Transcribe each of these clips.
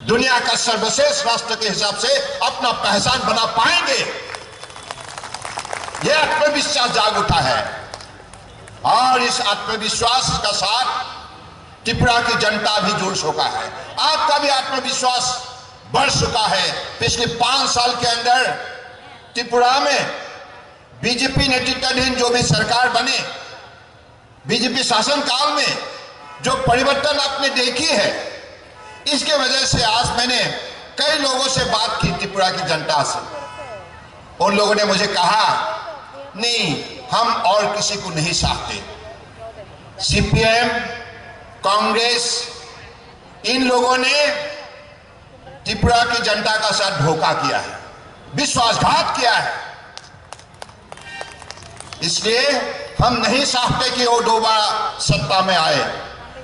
दुनिया का सर्वश्रेष्ठ राष्ट्र के हिसाब से अपना पहचान बना पाएंगे। यह आत्मविश्वास जाग उठा है और इस आत्मविश्वास का साथ त्रिपुरा की जनता भी जुड़ चुका है। आपका भी आत्मविश्वास बढ़ चुका है। पिछले 5 साल के अंदर त्रिपुरा में बीजेपी नेतृत्वाधीन जो भी सरकार बने, बीजेपी शासन काल में जो परिवर्तन आपने देखी है, इसके वजह से आज मैंने कई लोगों से बात की त्रिपुरा की जनता से। उन लोगों ने मुझे कहा, नहीं, हम और किसी को नहीं चाहते। सीपीएम, कांग्रेस, इन लोगों ने त्रिपुरा की जनता का साथ धोखा किया है, विश्वासघात किया है। इसलिए हम नहीं चाहते कि वो दोबारा सत्ता में आए।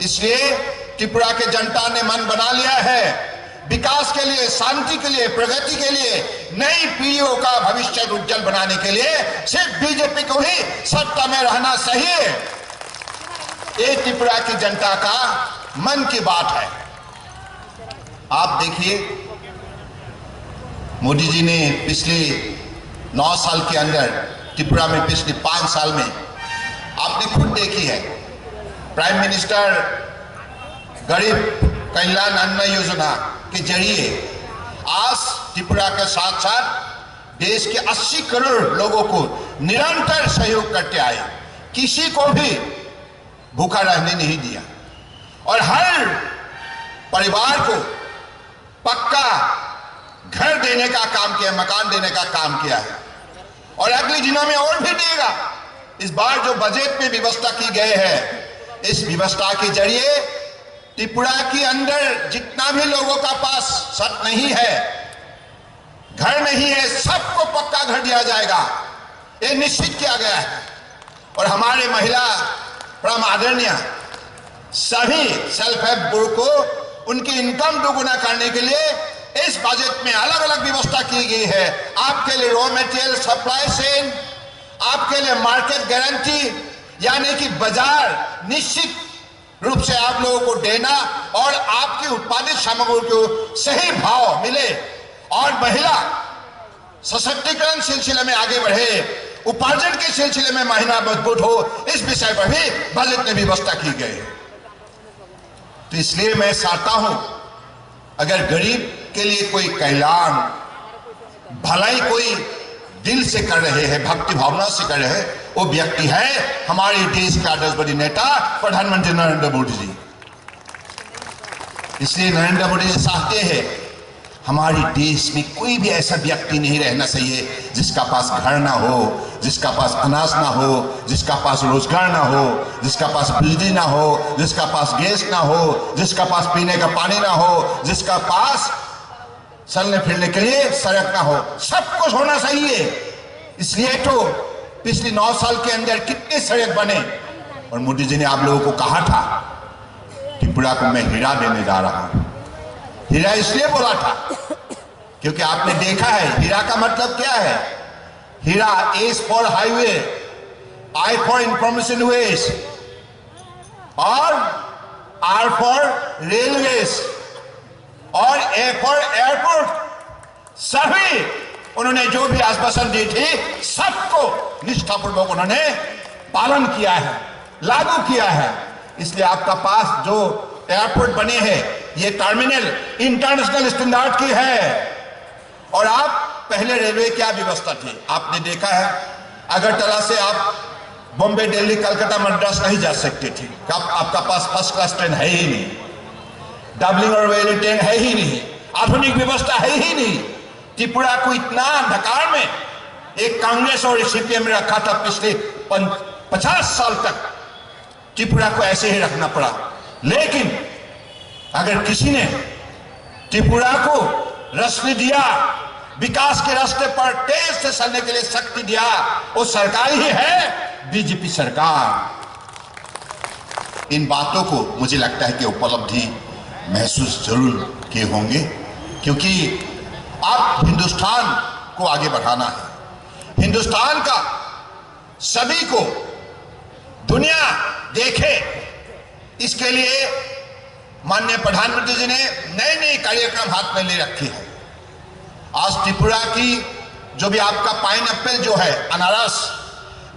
इसलिए त्रिपुरा की जनता ने मन बना लिया है विकास के लिए, शांति के लिए, प्रगति के लिए, नई पीढ़ियों का भविष्य उज्जवल बनाने के लिए सिर्फ बीजेपी को ही सत्ता में रहना सही है। ये त्रिपुरा की जनता का मन की बात है। आप देखिए, मोदी जी ने पिछले 9 साल के अंदर त्रिपुरा में, पिछले 5 साल में आपने खुद देखी है, प्राइम मिनिस्टर गरीब कल्याण अन्न योजना के जरिए आज त्रिपुरा के साथ साथ देश के 80 करोड़ लोगों को निरंतर सहयोग करते आए। किसी को भी भूखा रहने नहीं दिया और हर परिवार को पक्का घर देने का काम किया, मकान देने का काम किया है और अगले दिनों में और भी देगा। इस बार जो बजट में व्यवस्था की गई है, इस व्यवस्था के जरिए त्रिपुरा के अंदर जितना भी लोगों का पास छत नहीं है, घर नहीं है, सबको पक्का घर दिया जाएगा, ये निश्चित किया गया है। और हमारे महिला परम आदरणीय सभी सेल्फ हेल्प ग्रुप को उनकी इनकम दोगुना करने के लिए इस बजट में अलग अलग व्यवस्था की गई है। आपके लिए रॉ मटेरियल सप्लाई चेन, आपके लिए मार्केट गारंटी, यानी कि बाजार निश्चित रूप से आप लोगों को देना और आपकी उत्पादित सामग्री को सही भाव मिले और महिला सशक्तिकरण सिलसिले में आगे बढ़े, उपार्जन के सिलसिले में महिला मजबूत हो, इस विषय पर भी बजट में व्यवस्था की गई। तो इसलिए मैं चाहता हूं, अगर गरीब के लिए कोई कल्याण, भलाई कोई दिल से कर रहे हैं, भक्ति भावना से कर रहे हैं, वो व्यक्ति है हमारे देश के आदर्शवादी नेता प्रधानमंत्री नरेंद्र मोदी जी। इसलिए नरेंद्र मोदी जी चाहते हैं हमारे देश में कोई भी ऐसा व्यक्ति नहीं रहना चाहिए जिसका पास घर ना हो, जिसका पास अनाज ना हो, जिसका पास रोजगार ना हो, जिसका पास बिजली ना हो, जिसका पास गैस ना हो, जिसका पास पीने का पानी ना हो, जिसका पास चलने फिरने के लिए सड़क ना हो। सब कुछ होना चाहिए। इसलिए तो पिछले 9 साल के अंदर कितने सड़क बने और मोदी जी ने आप लोगों को कहा था त्रिपुरा को मैं हीरा देने जा रहा हूं। हीरा इसलिए बोला था क्योंकि आपने देखा है हीरा का मतलब क्या है। HIRA S for highway, I for information ways और आर फॉर रेलवेज और ए फॉर एयरपोर्ट। सभी उन्होंने जो भी आश्वासन दी थी सबको निष्ठापूर्वक उन्होंने पालन किया है, लागू किया है। इसलिए आपका पास जो एयरपोर्ट बने हैं, ये टर्मिनल इंटरनेशनल स्टैंडर्ड की है। और आप पहले रेलवे क्या व्यवस्था थी आपने देखा है, अगरतला से आप बॉम्बे, दिल्ली, कलकत्ता, मद्रास नहीं जा सकते थे। आपका पास फर्स्ट क्लास ट्रेन है ही नहीं, डबलिंग और वेली ट्रेन है ही नहीं, आधुनिक व्यवस्था है ही नहीं। त्रिपुरा को इतना अंधकार में एक कांग्रेस और सीपीएम में रखा था। पिछले 50 साल तक त्रिपुरा को ऐसे ही रखना पड़ा। लेकिन अगर किसी ने त्रिपुरा को रास्ते दिया, विकास के रास्ते पर तेज से चलने के लिए शक्ति दिया, वो सरकार ही है, बीजेपी सरकार। इन बातों को मुझे लगता है कि उपलब्धि महसूस जरूर किए होंगे, क्योंकि आप हिंदुस्तान को आगे बढ़ाना है। हिंदुस्तान का सभी को दुनिया देखे, इसके लिए माननीय प्रधानमंत्री जी ने नए नए कार्यक्रम हाथ में ले रखे हैं। आज त्रिपुरा की जो भी आपका पाइनएप्पल जो है, अनारस,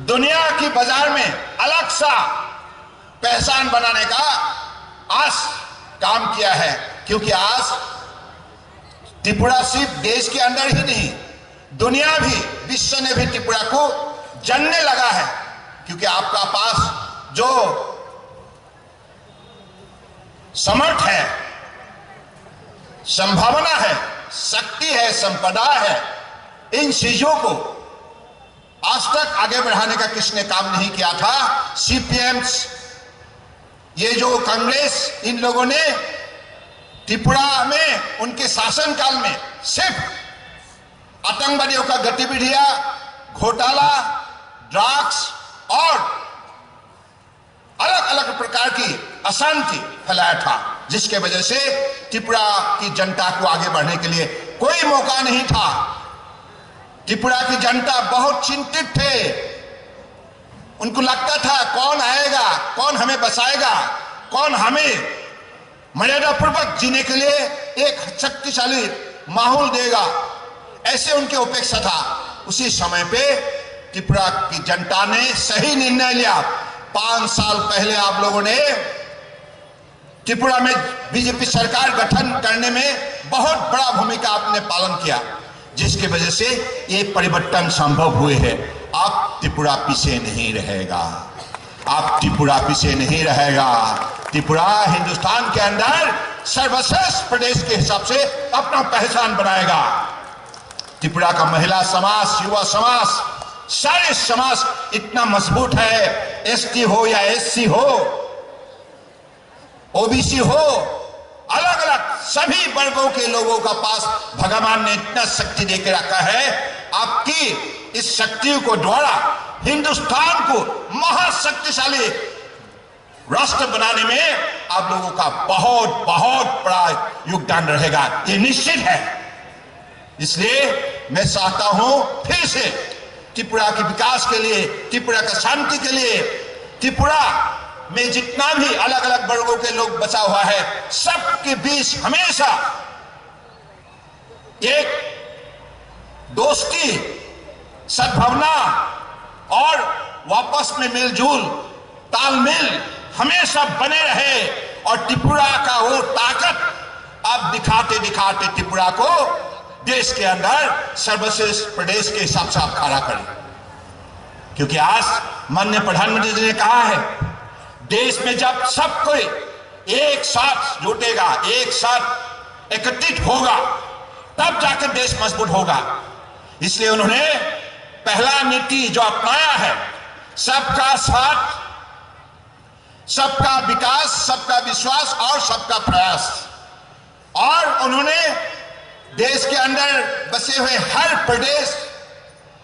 दुनिया की बाजार में अलग सा पहचान बनाने का आज काम किया है, क्योंकि आज त्रिपुरा सिर्फ देश के अंदर ही नहीं, दुनिया भी, विश्व ने भी त्रिपुरा को जानने लगा है, क्योंकि आपका पास जो समर्थ है, संभावना है, शक्ति है, संपदा है, इन चीजों को आज तक आगे बढ़ाने का किसने काम नहीं किया था। सीपीएम, ये जो कांग्रेस, इन लोगों ने त्रिपुरा में उनके शासनकाल में सिर्फ आतंकवादियों का गतिविधियां, घोटाला, ड्रग्स और अलग अलग प्रकार की अशांति फैलाया था, जिसके वजह से त्रिपुरा की जनता को आगे बढ़ने के लिए कोई मौका नहीं था। त्रिपुरा की जनता बहुत चिंतित थे, उनको लगता था कौन आएगा, कौन हमें बचाएगा, कौन हमें मर्यादा पूर्वक जीने के लिए एक शक्तिशाली माहौल देगा, ऐसे उनके अपेक्षा था। उसी समय पे त्रिपुरा की जनता ने सही निर्णय लिया। 5 साल पहले आप लोगों ने त्रिपुरा में बीजेपी सरकार गठन करने में बहुत बड़ा भूमिका आपने पालन किया, जिसकी वजह से ये परिवर्तन संभव हुए हैं। आप त्रिपुरा पीछे नहीं रहेगा, आप त्रिपुरा पीछे नहीं रहेगा। त्रिपुरा हिंदुस्तान के अंदर सर्वश्रेष्ठ प्रदेश के हिसाब से अपना पहचान बनाएगा। त्रिपुरा का महिला समाज, युवा समाज, सारे समाज इतना मजबूत है, एसटी हो या एससी हो, ओबीसी हो, अलग अलग सभी वर्गों के लोगों का पास भगवान ने इतना शक्ति देके रखा है। आपकी इस शक्ति को द्वारा हिंदुस्तान को महाशक्तिशाली राष्ट्र बनाने में आप लोगों का बहुत बहुत बड़ा योगदान रहेगा, ये निश्चित है। इसलिए मैं चाहता हूं फिर से त्रिपुरा के विकास के लिए, त्रिपुरा का शांति के लिए, त्रिपुरा में जितना भी अलग अलग वर्गों के लोग बचा हुआ है, सबके बीच हमेशा एक दोस्ती, सद्भावना और वापस में मिलजुल, तालमेल हमेशा बने रहे। और त्रिपुरा का वो ताकत आप दिखाते दिखाते त्रिपुरा को देश के अंदर सर्वश्रेष्ठ प्रदेश के हिसाब से आप खड़ा करें, क्योंकि आज माननीय प्रधानमंत्री जी ने कहा है, देश में जब सब कोई एक साथ जुटेगा, एक साथ एकत्रित होगा, तब जाकर देश मजबूत होगा। इसलिए उन्होंने पहला नीति जो अपनाया है, सबका साथ, सबका विकास, सबका विश्वास और सबका प्रयास, और उन्होंने देश के अंदर बसे हुए हर प्रदेश,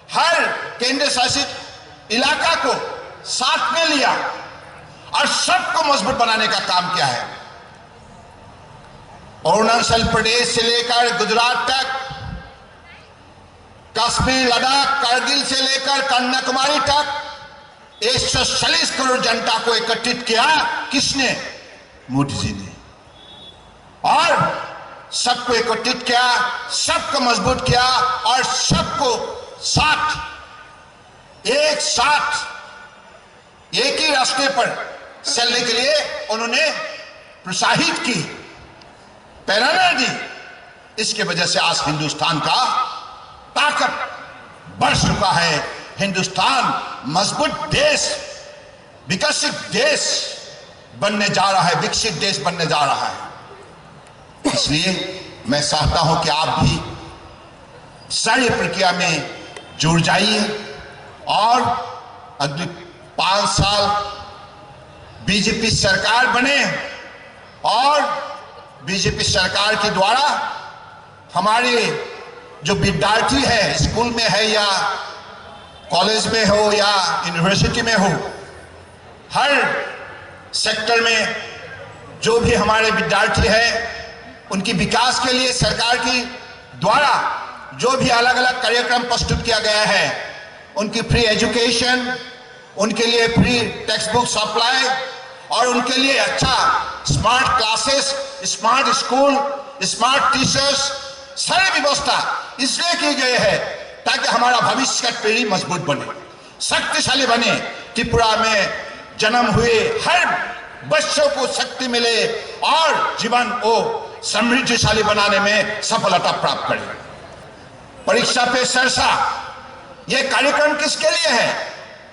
हर केंद्र शासित इलाका को साथ में लिया और सबको मजबूत बनाने का काम किया है। अरुणाचल प्रदेश से लेकर गुजरात तक, कश्मीर, लद्दाख, कारगिल से लेकर कन्याकुमारी तक 140 करोड़ जनता को एकत्रित किया। किसने? मोदी जी ने। और सबको एकत्रित किया, सबको मजबूत किया और सबको साथ, एक ही रास्ते पर चलने के लिए उन्होंने प्रोत्साहित की, प्रेरणा दी। इसके वजह से आज हिंदुस्तान का ताकत बढ़ चुका है। हिंदुस्तान मजबूत देश, विकसित देश बनने जा रहा है, विकसित देश बनने जा रहा है। इसलिए मैं चाहता हूं कि आप भी सारी प्रक्रिया में जुड़ जाइए और अगले 5 साल बीजेपी सरकार बने और बीजेपी सरकार के द्वारा हमारे जो विद्यार्थी है, स्कूल में है या कॉलेज में हो या यूनिवर्सिटी में हो, हर सेक्टर में जो भी हमारे विद्यार्थी है, उनकी विकास के लिए सरकार की द्वारा जो भी अलग अलग कार्यक्रम प्रस्तुत किया गया है, उनकी फ्री एजुकेशन, उनके लिए फ्री टेक्स्ट बुक सप्लाई और उनके लिए अच्छा smart classes, smart school, smart teachers, सारी व्यवस्था इसलिए की गई है ताकि हमारा भविष्य का पीढ़ी मजबूत बने, शक्तिशाली बने। त्रिपुरा में जन्म हुए हर बच्चों को शक्ति मिले और जीवन को समृद्धिशाली बनाने में सफलता प्राप्त करे। परीक्षा पे चर्चा, यह कार्यक्रम किसके लिए है?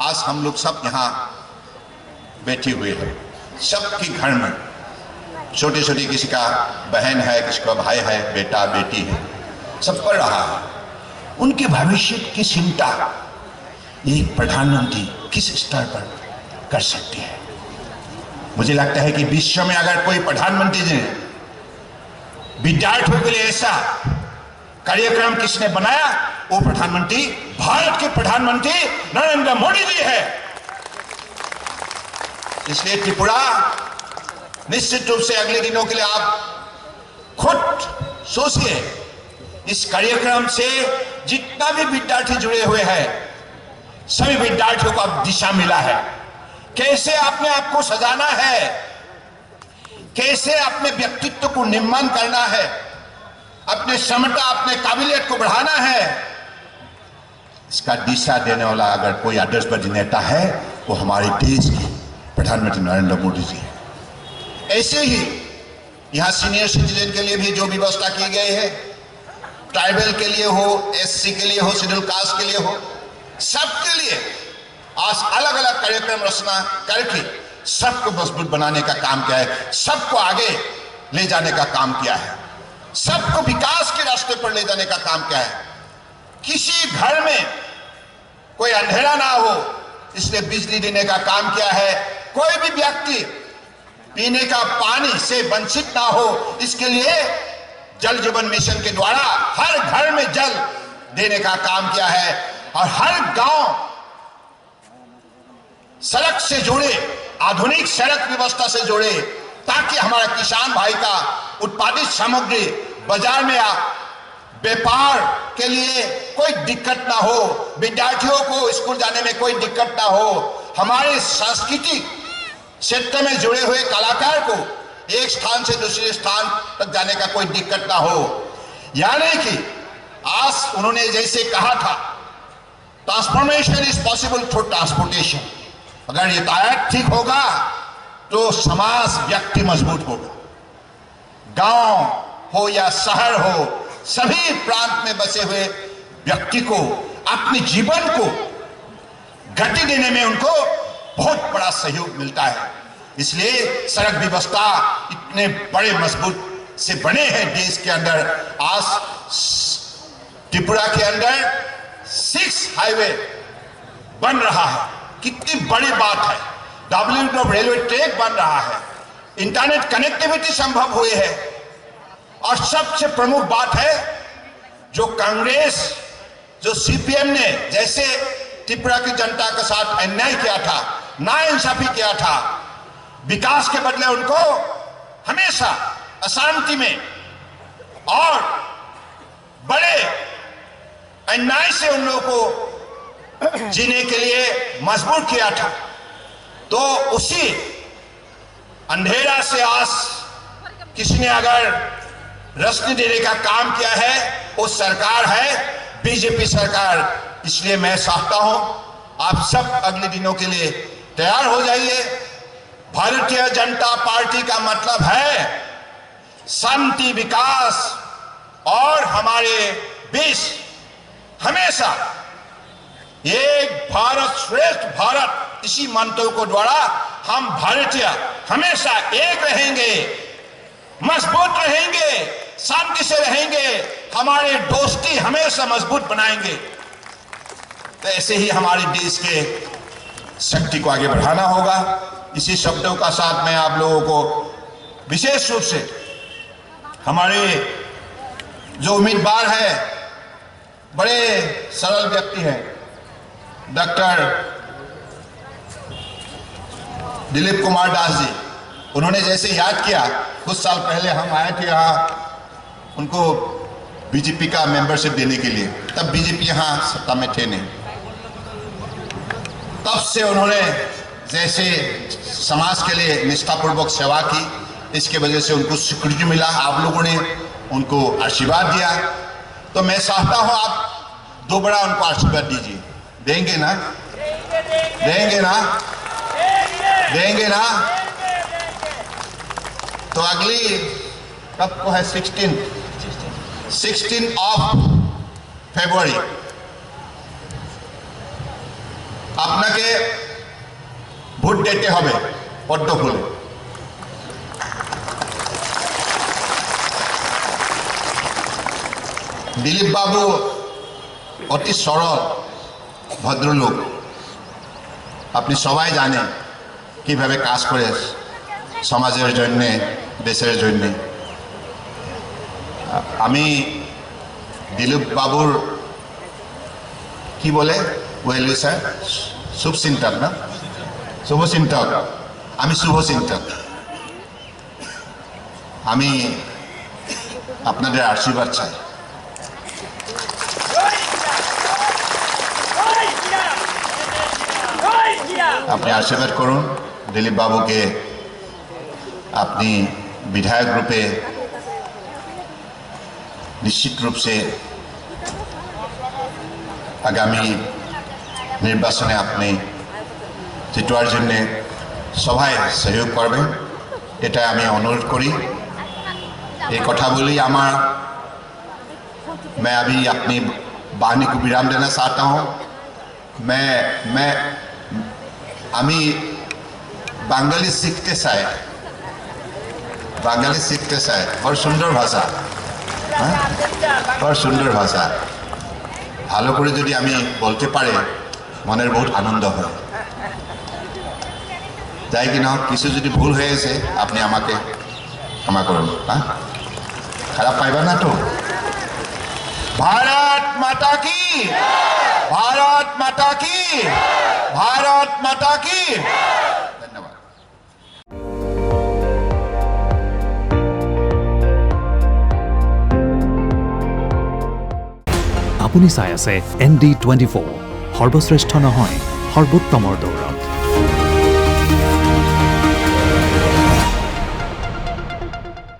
आज हम लोग सब यहाँ बैठे हुए हैं, सबके घर में छोटे छोटे, किसी का बहन है, किसी का भाई है, बेटा बेटी है, सब पढ़ रहा है। उनके भविष्य की चिंता एक प्रधानमंत्री किस स्तर पर कर सकते हैं? मुझे लगता है कि विश्व में अगर कोई प्रधानमंत्री जी विद्यार्थियों के लिए ऐसा कार्यक्रम किसने बनाया, वो प्रधानमंत्री भारत के प्रधानमंत्री नरेंद्र मोदी जी है। इसलिए त्रिपुरा निश्चित रूप से अगले दिनों के लिए आप खुद सोचिए, इस कार्यक्रम से जितना भी विद्यार्थी जुड़े हुए हैं, सभी विद्यार्थियों को अब दिशा मिला है। कैसे अपने आप को सजाना है, कैसे अपने व्यक्तित्व को निर्माण करना है, अपने क्षमता, अपने काबिलियत को बढ़ाना है, इसका दिशा देने वाला अगर कोई आदर्शवादी नेता है वो हमारे देश के प्रधानमंत्री नरेंद्र मोदी जी है। ऐसे ही यहाँ सीनियर सिटीजन के लिए भी जो व्यवस्था की गई है, ट्राइबल के लिए हो, एससी के लिए हो, शेड्यूल कास्ट के लिए हो, सबके लिए आज अलग अलग कार्यक्रम रचना करके सबको मजबूत बनाने का काम किया है, सबको आगे ले जाने का काम किया है, सबको विकास के रास्ते पर ले जाने का काम किया है। किसी घर में कोई अंधेरा ना हो इसलिए बिजली देने का काम किया है। कोई भी व्यक्ति पीने का पानी से वंचित ना हो, इसके लिए जल जीवन मिशन के द्वारा हर घर में जल देने का काम किया है और हर गांव सड़क से जोड़े, आधुनिक सड़क व्यवस्था से जोड़े, ताकि हमारा किसान भाई का उत्पादित सामग्री बाजार में व्यापार के लिए कोई दिक्कत ना हो, विद्यार्थियों को स्कूल जाने में कोई दिक्कत ना हो, हमारे सांस्कृतिक क्षेत्र में जुड़े हुए कलाकार को एक स्थान से दूसरे स्थान तक जाने का कोई दिक्कत ना हो। यानी कि आज उन्होंने जैसे कहा था, transformation is possible through transportation. अगर यातायात ठीक होगा तो समाज, व्यक्ति मजबूत होगा। गांव हो या शहर हो, सभी प्रांत में बसे हुए व्यक्ति को अपने जीवन को गति देने में उनको बहुत बड़ा सहयोग मिलता है। इसलिए सड़क व्यवस्था इतने बड़े मजबूत से बने हैं देश के अंदर। आज त्रिपुरा के अंदर 6 हाईवे बन रहा है, कितनी बड़ी बात है। WTO रेलवे ट्रैक बन रहा है, इंटरनेट कनेक्टिविटी संभव हुई है और सबसे प्रमुख बात है जो कांग्रेस, जो CPM ने जैसे त्रिपुरा की जनता के साथ अन्याय किया था, नाइंसाफी किया था, विकास के बदले उनको हमेशा अशांति में और बड़े अन्याय से उन लोगों को जीने के लिए मजबूर किया था। तो उसी अंधेरा से आज किसी ने अगर रोशनी देने का काम किया है, वो सरकार है बीजेपी सरकार। इसलिए मैं चाहता हूं आप सब अगले दिनों के लिए तैयार हो जाइए। भारतीय जनता पार्टी का मतलब है शांति, विकास और हमारे बीच हमेशा एक भारत श्रेष्ठ भारत, इसी मंत्र को द्वारा हम भारतीय हमेशा एक रहेंगे, मजबूत रहेंगे, शांति से रहेंगे, हमारे दोस्ती हमेशा मजबूत बनाएंगे। तो ऐसे ही हमारे देश के शक्ति को आगे बढ़ाना होगा। इसी शब्दों का साथ मैं आप लोगों को विशेष रूप से हमारे जो उम्मीदवार है, बड़े सरल व्यक्ति हैं, डॉक्टर दिलीप कुमार दास जी, उन्होंने जैसे याद किया, कुछ साल पहले हम आए थे यहाँ उनको बीजेपी का मेंबरशिप देने के लिए, तब बीजेपी यहाँ सत्ता में थे नहीं। तब से उन्होंने जैसे समाज के लिए निष्ठापूर्वक सेवा की, इसके वजह से उनको स्वीकृति मिला, आप लोगों ने उनको आशीर्वाद दिया। तो मैं चाहता हूं आप दोबारा उनको आशीर्वाद दीजिए। देंगे ना? देंगे ना? देंगे ना? तो अगली कब को है? 16 ऑफ ফেব্রুয়ারি আপনাকে ভোট দিতে হবে পদ্ম ফুলে। দিলীপ বাবু অতি সরল ভদ্রলোক, আপনি সবাই জানেন কিভাবে কাজ করে সমাজের জন্য, দেশের জন্য। আমি দিলীপ বাবুর কি বলে ওয়েল স্যার, শুভচিন্তক না, শুভচিন্তক, আমি শুভচিন্তক। আমি আপনাদের আশীর্বাদ চাই। আপনি আশীর্বাদ করুন দিলীপ বাবুকে, আপনি विधायक रूपे निश्चित रूप से आगामी निर्वाचने अपनी जितोৱাৰ জন্য সবাই सहयोग करबें, এটা আমি অনুরোধ করি। এই কথা বলি मैं अभी अपनी वाणी को विराम देना चाहता हूँ। मैं बांगाली सीखते चाই, बांगाली सीखते चाই। बर सुंदर भाषा, बर सुंदर भाषा। ভালো করে যদি আমি বলতে পারি মনের বহুত আনন্দ হয়। যাই কি না কিছু যদি ভুল হয়েছে আপনি আমাকে ক্ষমা করুন, হ্যাঁ? খারাপ পাইবা না তো? भारत माता की, भारत माता की, भारत माता की। धन्यवाद। আপুনি চাই আছে ND24, সৰ্বশ্ৰেষ্ঠ নহয় সৰ্বোত্তমৰ দৌৰত।